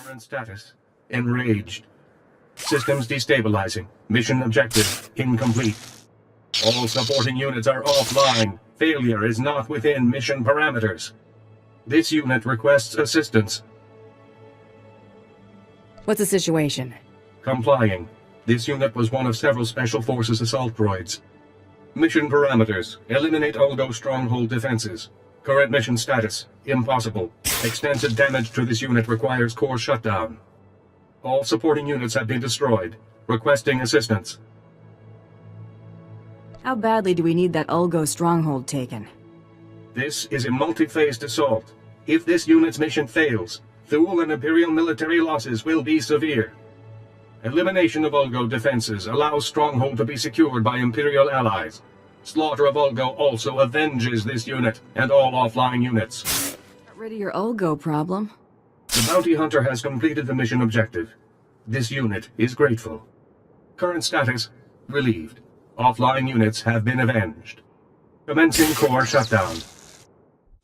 Current status: enraged. Systems destabilizing. Mission objective incomplete. All supporting units are offline. Failure is not within mission parameters. This unit requests assistance. What's the situation? Complying. This unit was one of several Special Forces assault droids. Mission parameters: eliminate Ulgo stronghold defenses. Current mission status: impossible. Extensive damage to this unit requires core shutdown. All supporting units have been destroyed. Requesting assistance. How badly do we need that Ulgo stronghold taken? This is a multi-phased assault. If this unit's mission fails, Thule and Imperial military losses will be severe. Elimination of Ulgo defenses allows Stronghold to be secured by Imperial allies. Slaughter of Ulgo also avenges this unit and all offline units. Get rid of your Ulgo problem. The bounty hunter has completed the mission objective. This unit is grateful. Current status: relieved. Offline units have been avenged. Commencing core shutdown.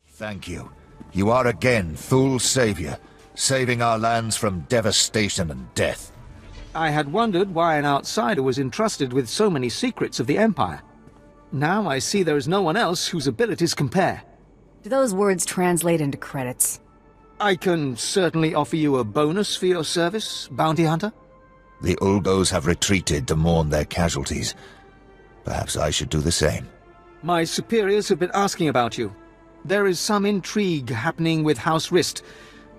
Thank you. You are again Thule's savior, saving our lands from devastation and death. I had wondered why an outsider was entrusted with so many secrets of the Empire. Now I see there is no one else whose abilities compare. Do those words translate into credits? I can certainly offer you a bonus for your service, Bounty Hunter. The Ulgos have retreated to mourn their casualties. Perhaps I should do the same. My superiors have been asking about you. There is some intrigue happening with House Rist.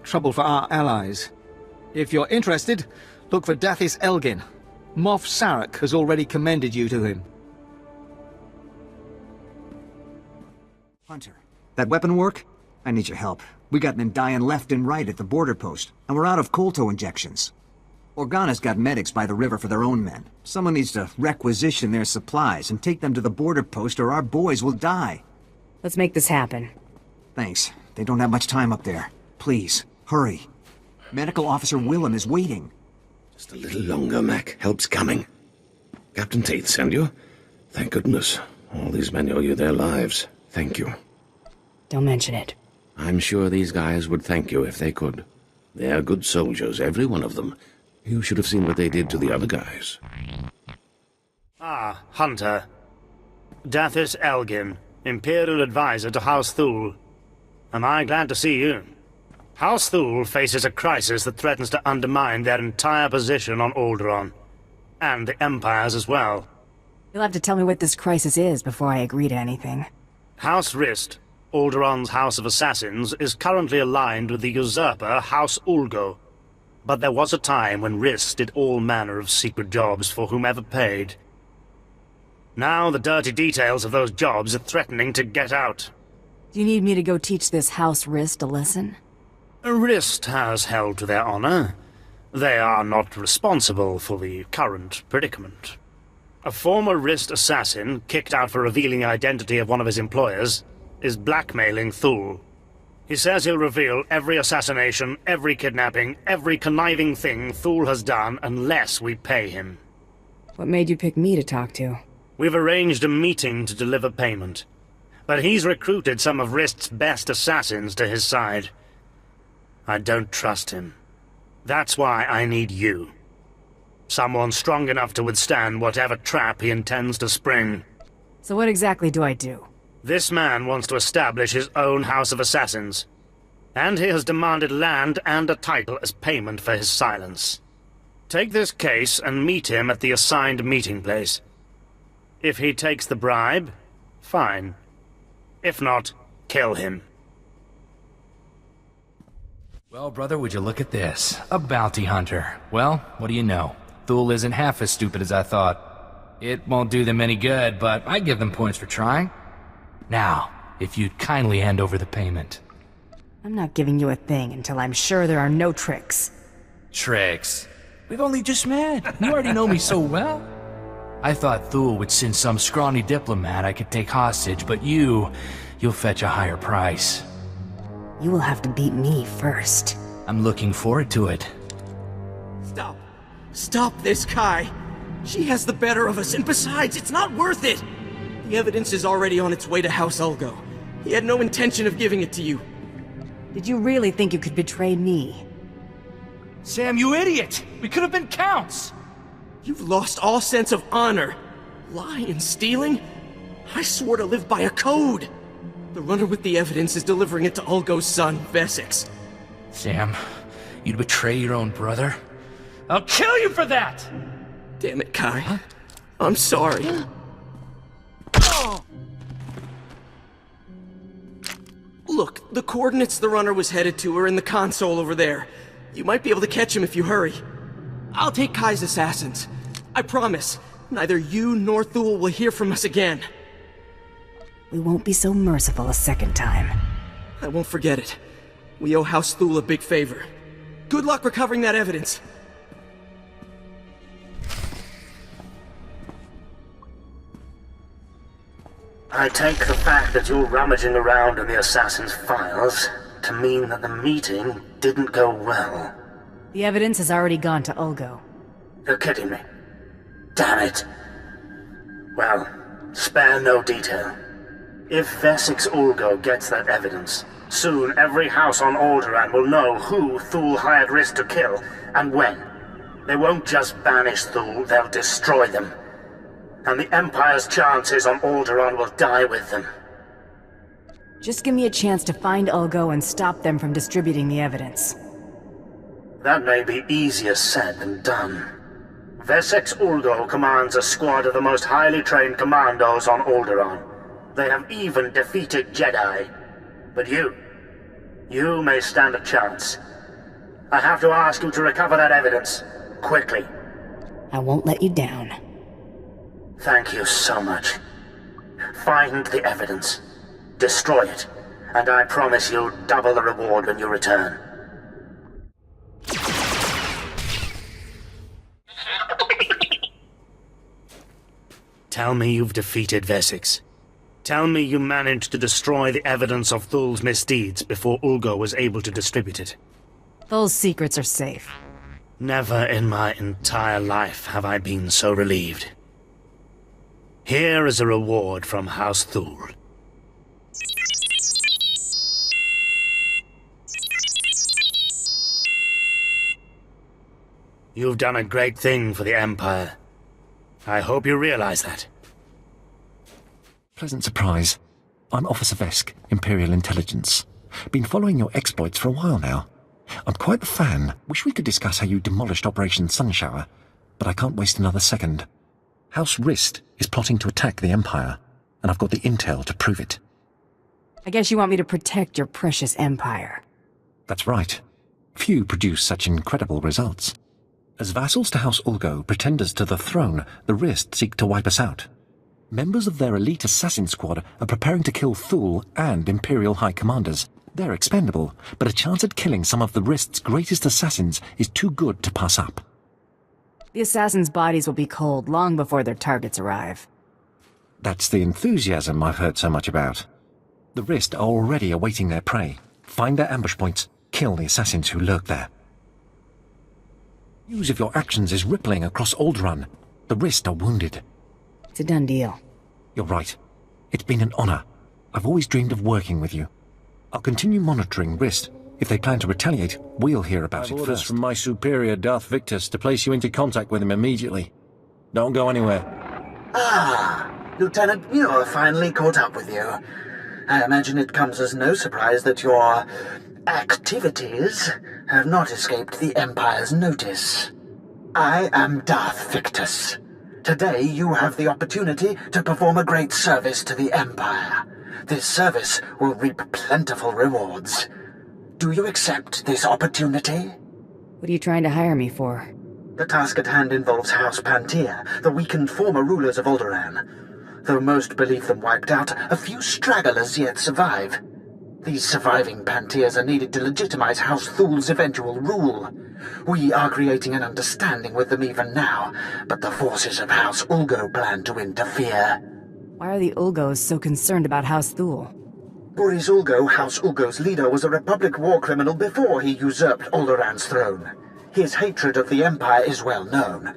Trouble for our allies. If you're interested, look for Dathis Elgin. Moff Sarek has already commended you to him. Hunter, that weapon work? I need your help. We got men dying left and right at the border post, and we're out of Kolto injections. Organa's got medics by the river for their own men. Someone needs to requisition their supplies and take them to the border post or our boys will die. Let's make this happen. Thanks. They don't have much time up there. Please, hurry. Medical Officer Willem is waiting. Just a little longer, Mac. Help's coming. Captain Tate send you? Thank goodness. All these men owe you their lives. Thank you. Don't mention it. I'm sure these guys would thank you if they could. They're good soldiers, every one of them. You should have seen what they did to the other guys. Ah, Hunter. Dathis Elgin, Imperial Advisor to House Thule. Am I glad to see you? House Thule faces a crisis that threatens to undermine their entire position on Alderaan. And the Empire's as well. You'll have to tell me what this crisis is before I agree to anything. House Rist, Alderaan's House of Assassins, is currently aligned with the usurper House Ulgo. But there was a time when Rist did all manner of secret jobs for whomever paid. Now the dirty details of those jobs are threatening to get out. Do you need me to go teach this House Rist a lesson? Rist has held to their honor. They are not responsible for the current predicament. A former Rist assassin, kicked out for revealing the identity of one of his employers, is blackmailing Thule. He says he'll reveal every assassination, every kidnapping, every conniving thing Thule has done unless we pay him. What made you pick me to talk to? We've arranged a meeting to deliver payment. But he's recruited some of Rist's best assassins to his side. I don't trust him. That's why I need you. Someone strong enough to withstand whatever trap he intends to spring. So what exactly do I do? This man wants to establish his own House of Assassins. And he has demanded land and a title as payment for his silence. Take this case and meet him at the assigned meeting place. If he takes the bribe, fine. If not, kill him. Well, brother, would you look at this? A bounty hunter. Well, what do you know? Thule isn't half as stupid as I thought. It won't do them any good, but I give them points for trying. Now, if you'd kindly hand over the payment. I'm not giving you a thing until I'm sure there are no tricks. Tricks? We've only just met. You already know me so well. I thought Thule would send some scrawny diplomat I could take hostage, but you'll fetch a higher price. You will have to beat me first. I'm looking forward to it. Stop. Stop this, Kai. She has the better of us, and besides, it's not worth it. The evidence is already on its way to House Ulgo. He had no intention of giving it to you. Did you really think you could betray me? Sam, you idiot! We could have been counts! You've lost all sense of honor. Lying and stealing? I swore to live by a code. The runner with the evidence is delivering it to Ulgo's son, Vesix. Sam, you'd betray your own brother? I'll kill you for that! Damn it, Kai. Huh? I'm sorry. Look, the coordinates the runner was headed to are in the console over there. You might be able to catch him if you hurry. I'll take Kai's assassins. I promise, neither you nor Thule will hear from us again. We won't be so merciful a second time. I won't forget it. We owe House Thule a big favor. Good luck recovering that evidence. I take the fact that you're rummaging around in the assassin's files to mean that the meeting didn't go well. The evidence has already gone to Ulgo. You're kidding me. Damn it. Well, spare no detail. If Vesix Ulgo gets that evidence, soon every house on Alderaan will know who Thule hired Rist to kill, and when. They won't just banish Thule, they'll destroy them. And the Empire's chances on Alderaan will die with them. Just give me a chance to find Ulgo and stop them from distributing the evidence. That may be easier said than done. Vesix Ulgo commands a squad of the most highly trained commandos on Alderaan. They have even defeated Jedi. But you may stand a chance. I have to ask you to recover that evidence, quickly. I won't let you down. Thank you so much. Find the evidence, destroy it, and I promise you double the reward when you return. Tell me you've defeated Vesix. Tell me you managed to destroy the evidence of Thule's misdeeds before Ulgo was able to distribute it. Those secrets are safe. Never in my entire life have I been so relieved. Here is a reward from House Thule. You've done a great thing for the Empire. I hope you realize that. Pleasant surprise. I'm Officer Vesk, Imperial Intelligence. Been following your exploits for a while now. I'm quite a fan. Wish we could discuss how you demolished Operation Sunshower, but I can't waste another second. House Rist is plotting to attack the Empire, and I've got the intel to prove it. I guess you want me to protect your precious Empire. That's right. Few produce such incredible results. As vassals to House Ulgo, pretenders to the throne, the Rist seek to wipe us out. Members of their elite assassin squad are preparing to kill Thule and Imperial High Commanders. They're expendable, but a chance at killing some of the Rist's greatest assassins is too good to pass up. The assassins' bodies will be cold long before their targets arrive. That's the enthusiasm I've heard so much about. The Rist are already awaiting their prey. Find their ambush points, kill the assassins who lurk there. News of your actions is rippling across Alderaan. The Rist are wounded. It's a done deal. You're right. It's been an honor. I've always dreamed of working with you. I'll continue monitoring Rist. If they plan to retaliate, we'll hear about it first. Orders from my superior, Darth Victus, to place you into contact with him immediately. Don't go anywhere. Ah, Lieutenant Muir finally caught up with you. I imagine it comes as no surprise that your activities have not escaped the Empire's notice. I am Darth Victus. Today you have the opportunity to perform a great service to the Empire. This service will reap plentiful rewards. Do you accept this opportunity? What are you trying to hire me for? The task at hand involves House Pantia, the weakened former rulers of Alderaan. Though most believe them wiped out, a few stragglers yet survive. These surviving Pantiers are needed to legitimize House Thule's eventual rule. We are creating an understanding with them even now, but the forces of House Ulgo plan to interfere. Why are the Ulgos so concerned about House Thule? Boris Ulgo, House Ulgo's leader, was a Republic war criminal before he usurped Alderaan's throne. His hatred of the Empire is well known.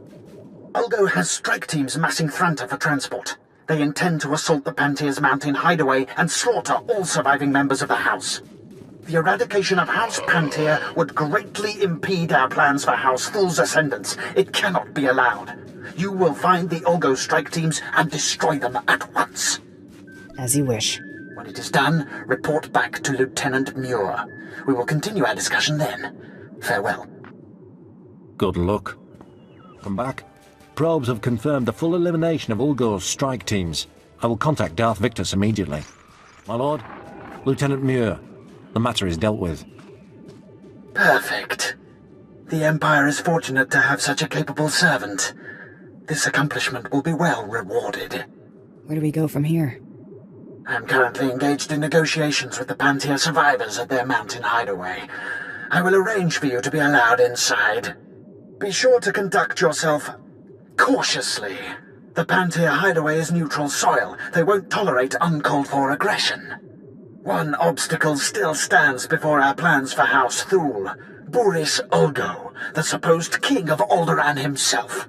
Ulgo has strike teams massing Thranta for transport. They intend to assault the Pantier's mountain hideaway and slaughter all surviving members of the House. The eradication of House Pantyr would greatly impede our plans for House Thul's ascendance. It cannot be allowed. You will find the Ulgo strike teams and destroy them at once. As you wish. When it is done, report back to Lieutenant Muir. We will continue our discussion then. Farewell. Good luck. Come back. Probes have confirmed the full elimination of Ulgo's strike teams. I will contact Darth Victus immediately. My lord, Lieutenant Muir, the matter is dealt with. Perfect. The Empire is fortunate to have such a capable servant. This accomplishment will be well rewarded. Where do we go from here? I am currently engaged in negotiations with the Pantyr survivors at their mountain hideaway. I will arrange for you to be allowed inside. Be sure to conduct yourself cautiously. The Pantyr hideaway is neutral soil. They won't tolerate uncalled-for aggression. One obstacle still stands before our plans for House Thul. Boris Ulgo, the supposed king of Alderaan himself.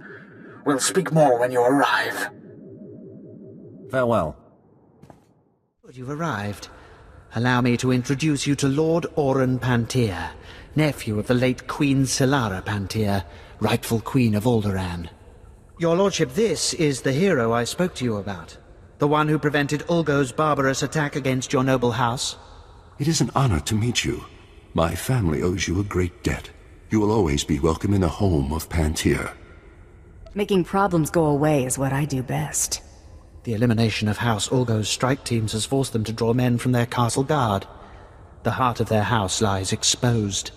We'll speak more when you arrive. Farewell. Good you've arrived. Allow me to introduce you to Lord Alderaan Pantyr, nephew of the late Queen Solara Pantyr, rightful Queen of Alderaan. Your lordship, this is the hero I spoke to you about. The one who prevented Ulgo's barbarous attack against your noble house. It is an honor to meet you. My family owes you a great debt. You will always be welcome in the home of Pantyr. Making problems go away is what I do best. The elimination of House Ulgo's strike teams has forced them to draw men from their castle guard. The heart of their house lies exposed.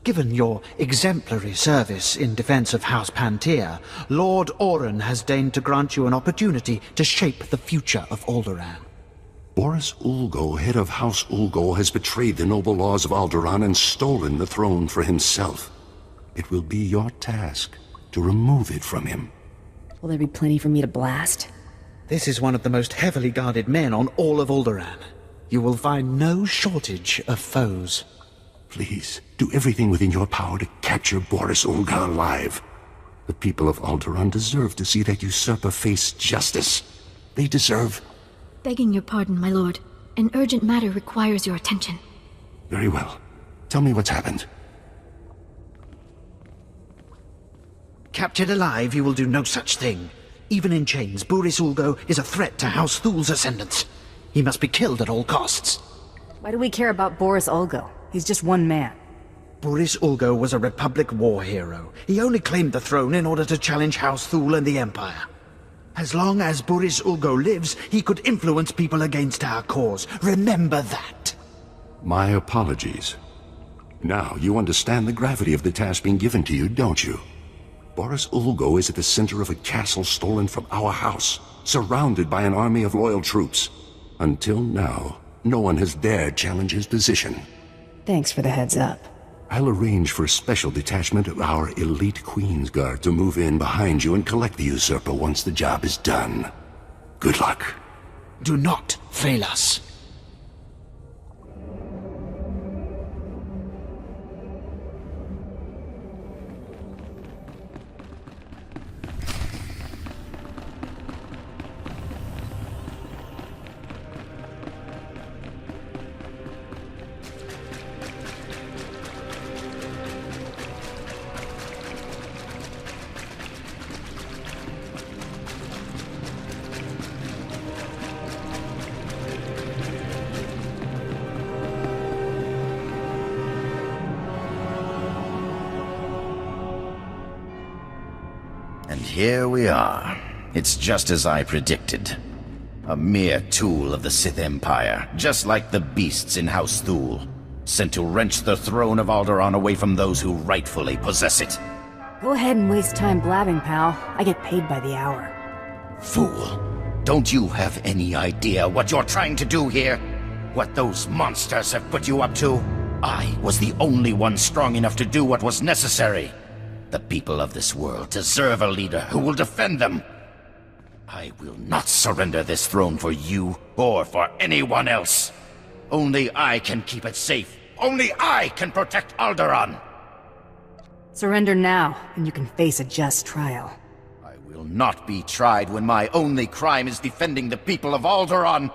Given your exemplary service in defense of House Pantyr, Lord Alderaan has deigned to grant you an opportunity to shape the future of Alderaan. Boris Ulgo, head of House Ulgo, has betrayed the noble laws of Alderaan and stolen the throne for himself. It will be your task to remove it from him. Will there be plenty for me to blast? This is one of the most heavily guarded men on all of Alderaan. You will find no shortage of foes. Please, do everything within your power to capture Boris Ulgo alive. The people of Alderaan deserve to see that usurper face justice. They deserve... Begging your pardon, my lord. An urgent matter requires your attention. Very well. Tell me what's happened. Captured alive, you will do no such thing. Even in chains, Boris Ulgo is a threat to House Thul's ascendance. He must be killed at all costs. Why do we care about Boris Ulgo? He's just one man. Boris Ulgo was a Republic war hero. He only claimed the throne in order to challenge House Thul and the Empire. As long as Boris Ulgo lives, he could influence people against our cause. Remember that. My apologies. Now you understand the gravity of the task being given to you, don't you? Boris Ulgo is at the center of a castle stolen from our house, surrounded by an army of loyal troops. Until now, no one has dared challenge his position. Thanks for the heads up. I'll arrange for a special detachment of our elite Queen's Guard to move in behind you and collect the usurper once the job is done. Good luck. Do not fail us. And here we are. It's just as I predicted. A mere tool of the Sith Empire, just like the beasts in House Thul, sent to wrench the throne of Alderaan away from those who rightfully possess it. Go ahead and waste time blabbing, pal. I get paid by the hour. Fool. Don't you have any idea what you're trying to do here? What those monsters have put you up to? I was the only one strong enough to do what was necessary. The people of this world deserve a leader who will defend them. I will not surrender this throne for you or for anyone else. Only I can keep it safe. Only I can protect Alderaan. Surrender now, and you can face a just trial. I will not be tried when my only crime is defending the people of Alderaan.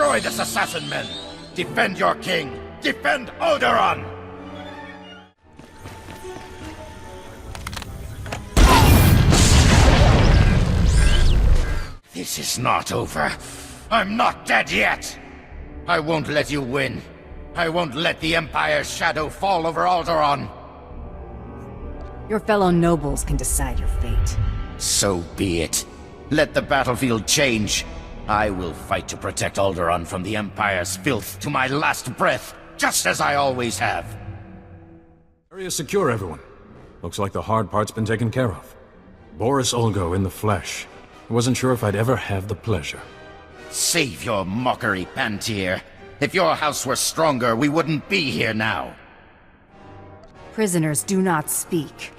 Destroy this assassin men! Defend your king! Defend Alderaan! This is not over. I'm not dead yet! I won't let you win. I won't let the Empire's shadow fall over Alderaan. Your fellow nobles can decide your fate. So be it. Let the battlefield change. I will fight to protect Alderaan from the Empire's filth to my last breath, just as I always have. Area secure, everyone. Looks like the hard part's been taken care of. Boris Olgo in the flesh. I wasn't sure if I'd ever have the pleasure. Save your mockery, Pantier. If your house were stronger, we wouldn't be here now. Prisoners do not speak.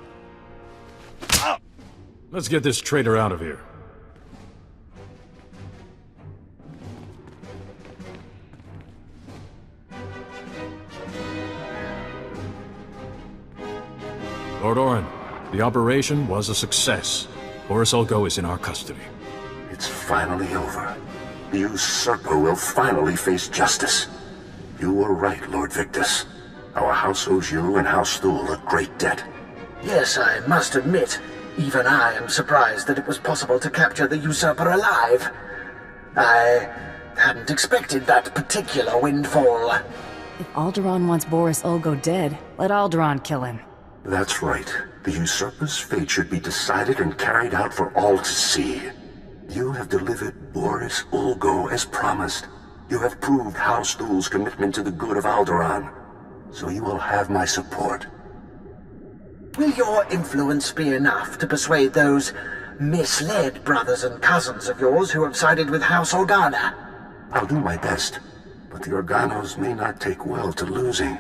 Let's get this traitor out of here. Lord Orin, the operation was a success. Boris Olgo is in our custody. It's finally over. The usurper will finally face justice. You were right, Lord Victus. Our house owes you and House Thule a great debt. Yes, I must admit, even I am surprised that it was possible to capture the usurper alive. I hadn't expected that particular windfall. If Alderaan wants Boris Olgo dead, let Alderaan kill him. That's right. The usurper's fate should be decided and carried out for all to see. You have delivered Boris Olgo as promised. You have proved House Thule's commitment to the good of Alderaan. So you will have my support. Will your influence be enough to persuade those misled brothers and cousins of yours who have sided with House Organa? I'll do my best, but the Organos may not take well to losing.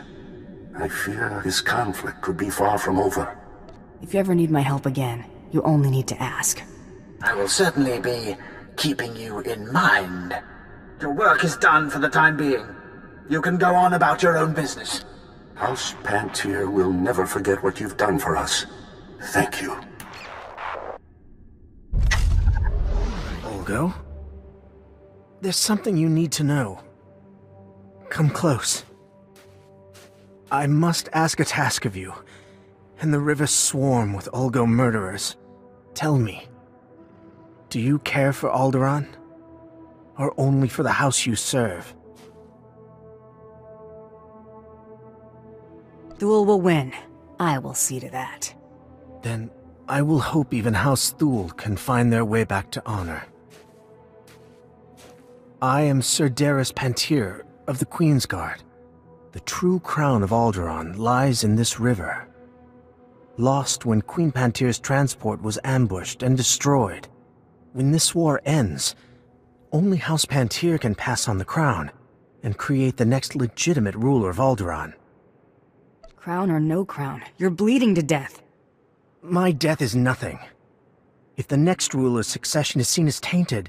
I fear this conflict could be far from over. If you ever need my help again, you only need to ask. I will certainly be keeping you in mind. Your work is done for the time being. You can go on about your own business. House Pantier will never forget what you've done for us. Thank you. Olgo? There's something you need to know. Come close. I must ask a task of you, and the rivers swarm with Olgo murderers. Tell me, do you care for Alderaan? Or only for the house you serve? Thule will win. I will see to that. Then I will hope even House Thule can find their way back to honor. I am Sir Darius Pantier of the Queen's Guard. The true crown of Alderaan lies in this river. Lost when Queen Pantier's transport was ambushed and destroyed. When this war ends, only House Pantier can pass on the crown and create the next legitimate ruler of Alderaan. Crown or no crown, you're bleeding to death. My death is nothing. If the next ruler's succession is seen as tainted,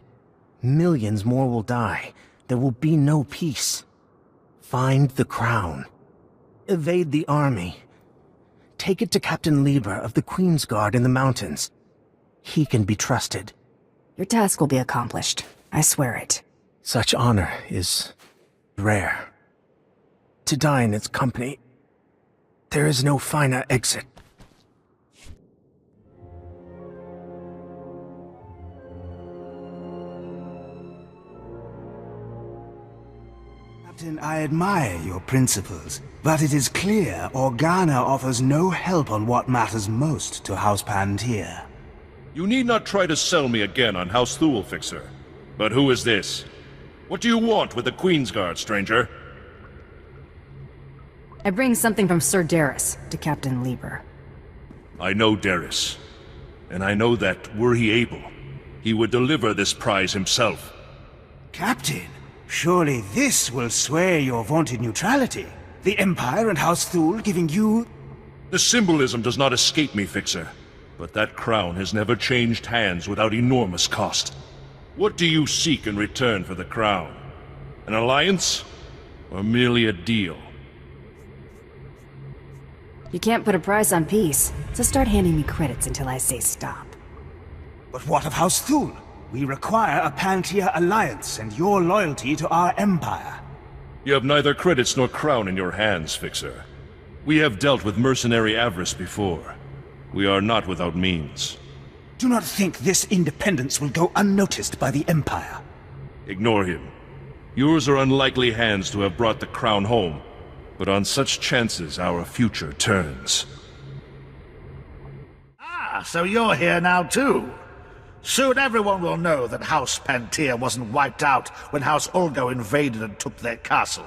millions more will die. There will be no peace. Find the crown. Evade the army. Take it to Captain Lieber of the Queen's Guard in the mountains. He can be trusted. Your task will be accomplished. I swear it. Such honor is rare. To die in its company, there is no finer exit. Captain, I admire your principles, but it is clear Organa offers no help on what matters most to House Pantier. You need not try to sell me again on House Thule, Fixer. But who is this? What do you want with the Queen's Guard, stranger? I bring something from Sir Darius to Captain Lieber. I know Darius, and I know that, were he able, he would deliver this prize himself. Captain, surely this will sway your vaunted neutrality. The Empire and House Thule giving you... The symbolism does not escape me, Fixer, but that crown has never changed hands without enormous cost. What do you seek in return for the crown? An alliance? Or merely a deal? You can't put a price on peace, so start handing me credits until I say stop. But what of House Thule? We require a Pan-Tier alliance and your loyalty to our empire. You have neither credits nor crown in your hands, Fixer. We have dealt with mercenary avarice before. We are not without means. Do not think this independence will go unnoticed by the Empire. Ignore him. Yours are unlikely hands to have brought the crown home, but on such chances our future turns. Ah, so you're here now too. Soon everyone will know that House Pan-Tier wasn't wiped out when House Ulgo invaded and took their castle.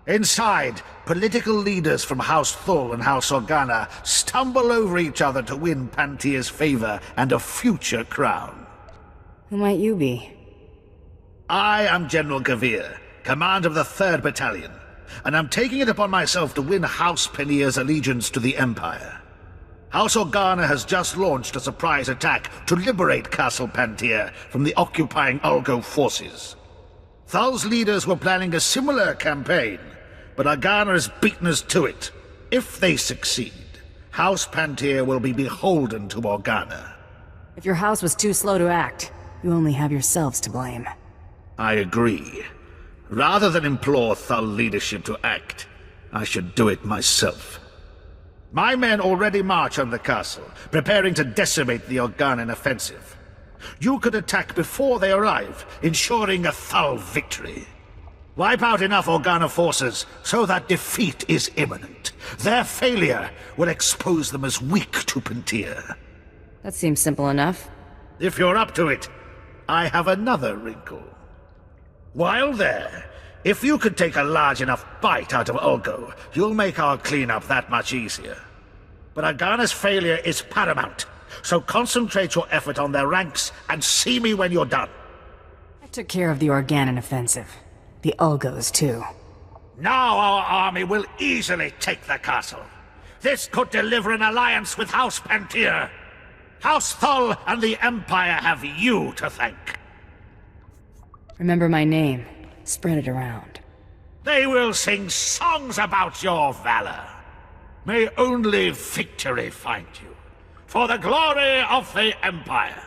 Inside, political leaders from House Thul and House Organa stumble over each other to win Pan-Tier's favor and a future crown. Who might you be? I am General Gavir, command of the 3rd Battalion, and I'm taking it upon myself to win House Penier's allegiance to the Empire. House Organa has just launched a surprise attack to liberate Castle Pan-Tier from the occupying Ulgo forces. Thul's leaders were planning a similar campaign, but Organa has beaten us to it. If they succeed, House Pan-Tier will be beholden to Organa. If your house was too slow to act, you only have yourselves to blame. I agree. Rather than implore Thul leadership to act, I should do it myself. My men already march on the castle, preparing to decimate the Organan offensive. You could attack before they arrive, ensuring a Thul victory. Wipe out enough Organa forces so that defeat is imminent. Their failure will expose them as weak to Pan-Tier. That seems simple enough. If you're up to it, I have another wrinkle. While there, if you could take a large enough bite out of Ulgo, you'll make our cleanup that much easier. But Organa's failure is paramount, so concentrate your effort on their ranks and see me when you're done. I took care of the Organan offensive. The Ulgos, too. Now our army will easily take the castle. This could deliver an alliance with House Pan-Tier. House Thul and the Empire have you to thank. Remember my name. Spread it around. They will sing songs about your valor. May only victory find you, for the glory of the Empire.